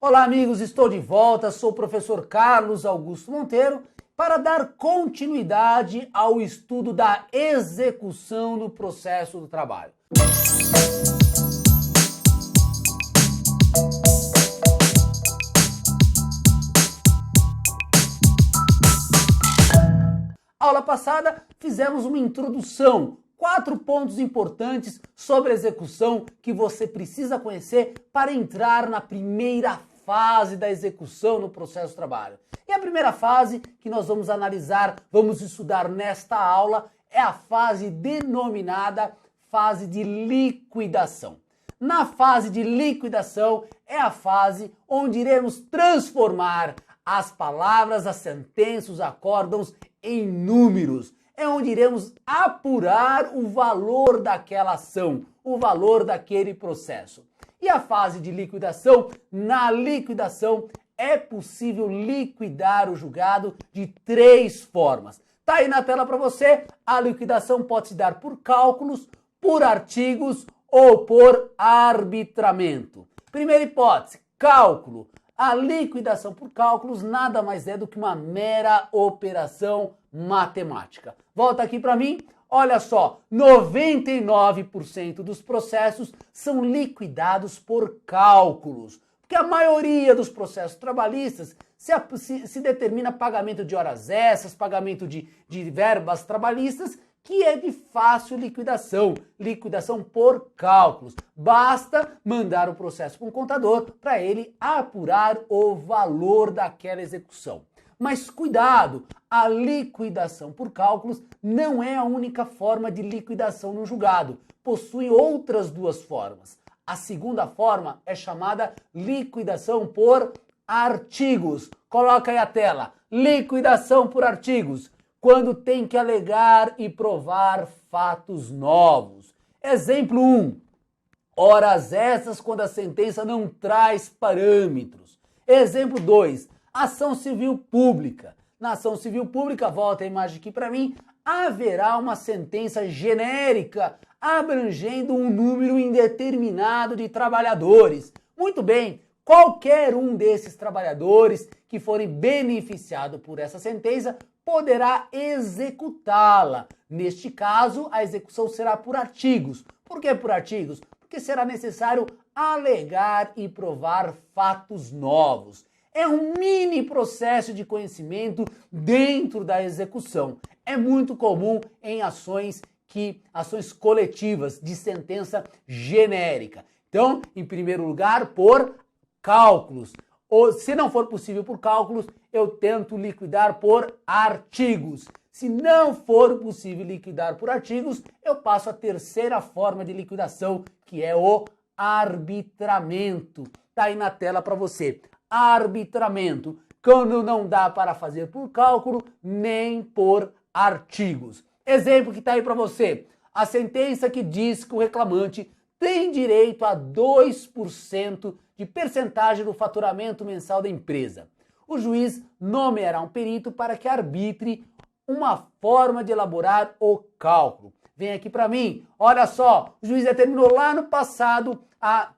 Olá, amigos, estou de volta. Sou o professor Carlos Augusto Monteiro para dar continuidade ao estudo da execução no processo do trabalho. Aula passada fizemos uma introdução, 4 pontos importantes sobre a execução que você precisa conhecer para entrar na primeira fase da execução no processo de trabalho. E a primeira fase que nós vamos analisar, vamos estudar nesta aula, é a fase denominada fase de liquidação. Na fase de liquidação é a fase onde iremos transformar as palavras, as sentenças, os acórdãos em números. É onde iremos apurar o valor daquela ação, o valor daquele processo. E a fase de liquidação, na liquidação é possível liquidar o julgado de 3 formas. Tá aí na tela para você, a liquidação pode se dar por cálculos, por artigos ou por arbitramento. Primeira hipótese, cálculo. A liquidação por cálculos nada mais é do que uma mera operação matemática. Volta aqui para mim, olha só, 99% dos processos são liquidados por cálculos, porque a maioria dos processos trabalhistas se determina pagamento de horas extras, pagamento de verbas trabalhistas, que é de fácil liquidação, liquidação por cálculos. Basta mandar o processo para um contador para ele apurar o valor daquela execução. Mas cuidado, a liquidação por cálculos não é a única forma de liquidação no julgado. Possui outras 2 formas. A segunda forma é chamada liquidação por artigos. Coloca aí a tela. Liquidação por artigos. Quando tem que alegar e provar fatos novos. Exemplo 1. Horas extras quando a sentença não traz parâmetros. Exemplo 2. Ação civil pública. Na ação civil pública, volta a imagem aqui para mim, haverá uma sentença genérica abrangendo um número indeterminado de trabalhadores. Muito bem, qualquer um desses trabalhadores que forem beneficiados por essa sentença poderá executá-la. Neste caso, a execução será por artigos. Por que por artigos? Porque será necessário alegar e provar fatos novos. É um mini processo de conhecimento dentro da execução. É muito comum em ações coletivas de sentença genérica. Então, em primeiro lugar, por cálculos. Ou, se não for possível por cálculos, eu tento liquidar por artigos. Se não for possível liquidar por artigos, eu passo a terceira forma de liquidação, que é o arbitramento. Tá aí na tela para você. Arbitramento, quando não dá para fazer por cálculo nem por artigos. Exemplo que está aí para você. A sentença que diz que o reclamante tem direito a 2% de percentagem do faturamento mensal da empresa. O juiz nomeará um perito para que arbitre uma forma de elaborar o cálculo. Vem aqui para mim, olha só, o juiz determinou lá no passado a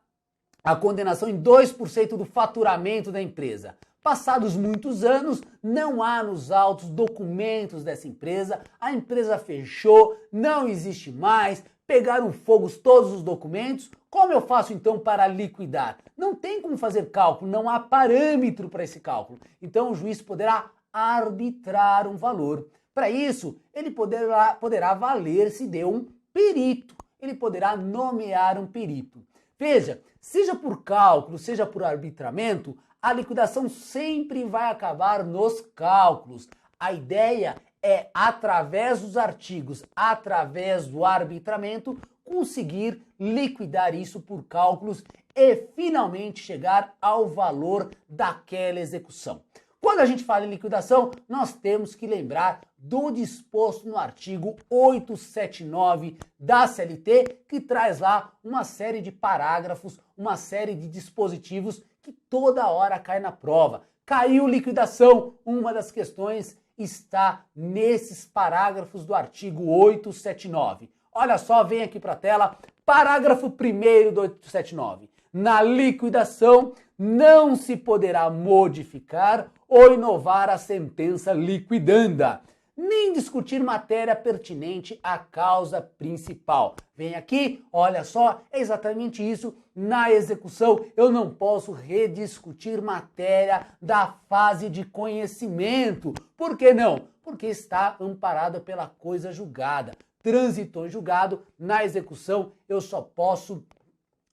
condenação em 2% do faturamento da empresa. Passados muitos anos, não há nos autos documentos dessa empresa, a empresa fechou, não existe mais, pegaram fogo todos os documentos. Como eu faço então para liquidar? Não tem como fazer cálculo, não há parâmetro para esse cálculo. Então o juiz poderá arbitrar um valor. Para isso, ele poderá valer-se de um perito. Ele poderá nomear um perito. Veja, seja por cálculo, seja por arbitramento, a liquidação sempre vai acabar nos cálculos. A ideia é, através dos artigos, através do arbitramento, conseguir liquidar isso por cálculos e finalmente chegar ao valor daquela execução. Quando a gente fala em liquidação, nós temos que lembrar do disposto no artigo 879 da CLT, que traz lá uma série de parágrafos, uma série de dispositivos que toda hora cai na prova. Caiu liquidação, uma das questões está nesses parágrafos do artigo 879. Olha só, vem aqui para a tela, parágrafo 1º do 879. Na liquidação, não se poderá modificar ou inovar a sentença liquidanda, nem discutir matéria pertinente à causa principal. Vem aqui, olha só, é exatamente isso. Na execução, eu não posso rediscutir matéria da fase de conhecimento. Por que não? Porque está amparada pela coisa julgada. Transitou em julgado, na execução eu só posso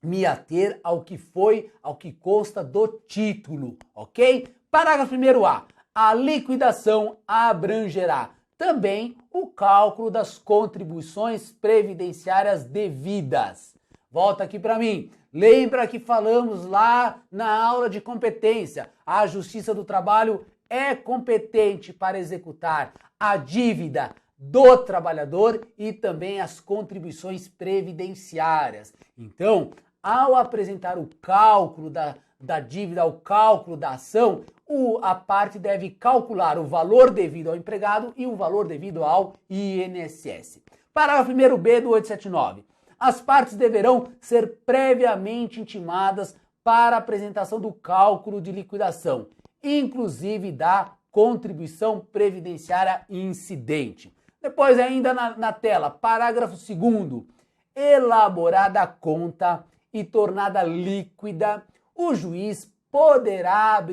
me ater ao que foi, ao que consta do título, ok? Parágrafo 1º A. A liquidação abrangerá também o cálculo das contribuições previdenciárias devidas. Volta aqui para mim. Lembra que falamos lá na aula de competência? A Justiça do Trabalho é competente para executar a dívida do trabalhador e também as contribuições previdenciárias. Então, ao apresentar o cálculo da dívida, o cálculo da ação, a parte deve calcular o valor devido ao empregado e o valor devido ao INSS. Parágrafo 1º-B do 879. As partes deverão ser previamente intimadas para a apresentação do cálculo de liquidação, inclusive da contribuição previdenciária incidente. Depois ainda na tela, parágrafo 2º. Elaborada a conta e tornada líquida, o juiz poderá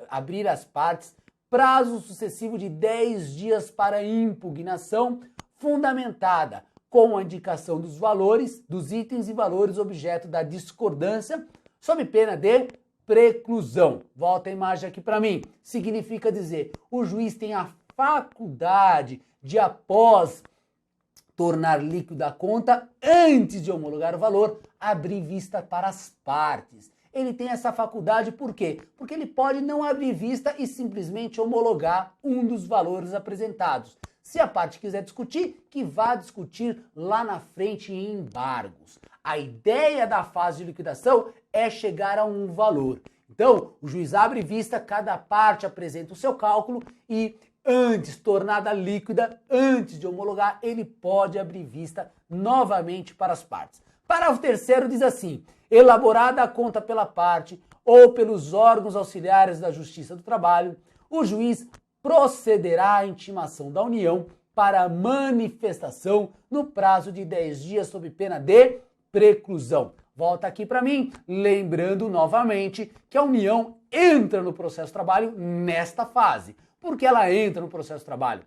abrir às partes prazo sucessivo de 10 dias para impugnação fundamentada com a indicação dos valores, dos itens e valores objeto da discordância, sob pena de preclusão. Volta a imagem aqui para mim. Significa dizer, o juiz tem a faculdade de, após tornar líquida a conta, antes de homologar o valor, abrir vista para as partes. Ele tem essa faculdade por quê? Porque ele pode não abrir vista e simplesmente homologar um dos valores apresentados. Se a parte quiser discutir, que vá discutir lá na frente em embargos. A ideia da fase de liquidação é chegar a um valor. Então, o juiz abre vista, cada parte apresenta o seu cálculo e, antes tornada líquida, antes de homologar, ele pode abrir vista novamente para as partes. Parágrafo 3º diz assim: elaborada a conta pela parte ou pelos órgãos auxiliares da Justiça do Trabalho, o juiz procederá à intimação da União para manifestação no prazo de 10 dias sob pena de preclusão. Volta aqui para mim, lembrando novamente que a União entra no processo de trabalho nesta fase. Por que ela entra no processo de trabalho?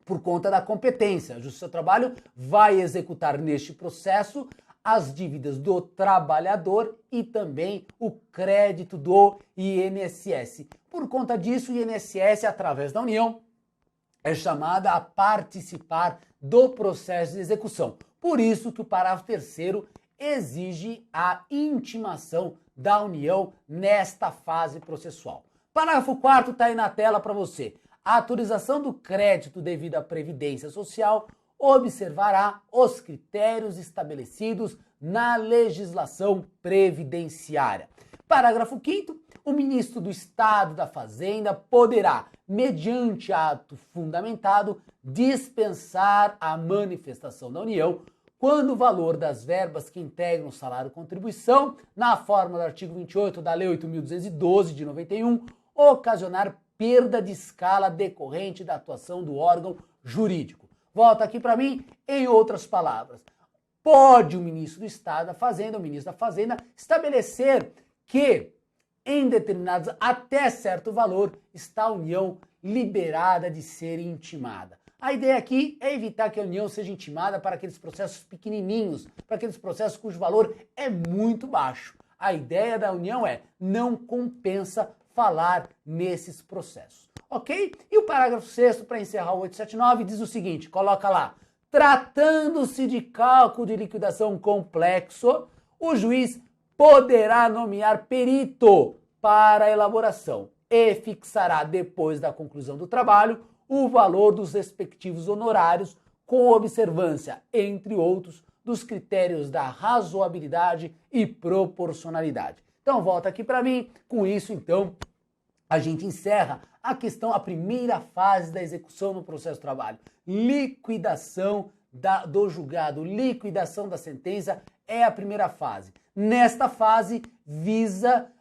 Por conta da competência. A Justiça do Trabalho vai executar neste processo as dívidas do trabalhador e também o crédito do INSS. Por conta disso, o INSS, através da União, é chamada a participar do processo de execução. Por isso que o parágrafo 3º exige a intimação da União nesta fase processual. Parágrafo 4º está aí na tela para você. A autorização do crédito devido à Previdência Social observará os critérios estabelecidos na legislação previdenciária. Parágrafo 5º. O ministro do Estado da Fazenda poderá, mediante ato fundamentado, dispensar a manifestação da União quando o valor das verbas que integram o salário-contribuição, na forma do artigo 28 da Lei 8.212 de 91, ocasionar perda de escala decorrente da atuação do órgão jurídico. Volta aqui para mim, em outras palavras. Pode o ministro do Estado da Fazenda, o ministro da Fazenda, estabelecer que, em determinados, até certo valor, está a União liberada de ser intimada. A ideia aqui é evitar que a União seja intimada para aqueles processos pequenininhos, para aqueles processos cujo valor é muito baixo. A ideia da União é, não compensa falar nesses processos, ok? E o parágrafo 6º, para encerrar o 879, diz o seguinte, coloca lá: tratando-se de cálculo de liquidação complexo, o juiz poderá nomear perito para a elaboração e fixará, depois da conclusão do trabalho, o valor dos respectivos honorários com observância, entre outros, dos critérios da razoabilidade e proporcionalidade. Então volta aqui para mim. Com isso, então, a gente encerra a questão, a primeira fase da execução no processo de trabalho. Liquidação do julgado, liquidação da sentença é a primeira fase. Nesta fase, visa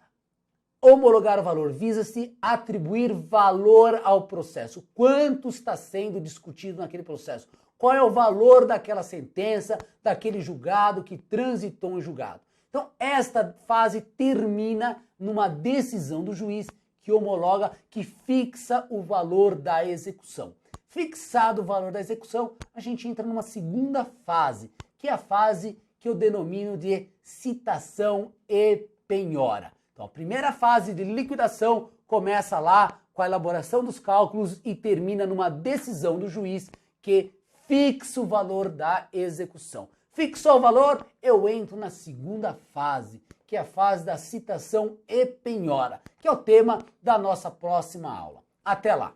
Homologar o valor visa-se atribuir valor ao processo. Quanto está sendo discutido naquele processo? Qual é o valor daquela sentença, daquele julgado que transitou em julgado? Então, esta fase termina numa decisão do juiz que homologa, que fixa o valor da execução. Fixado o valor da execução, a gente entra numa segunda fase, que é a fase que eu denomino de citação e penhora. Então, a primeira fase de liquidação começa lá com a elaboração dos cálculos e termina numa decisão do juiz que fixa o valor da execução. Fixou o valor, eu entro na segunda fase, que é a fase da citação e penhora, que é o tema da nossa próxima aula. Até lá!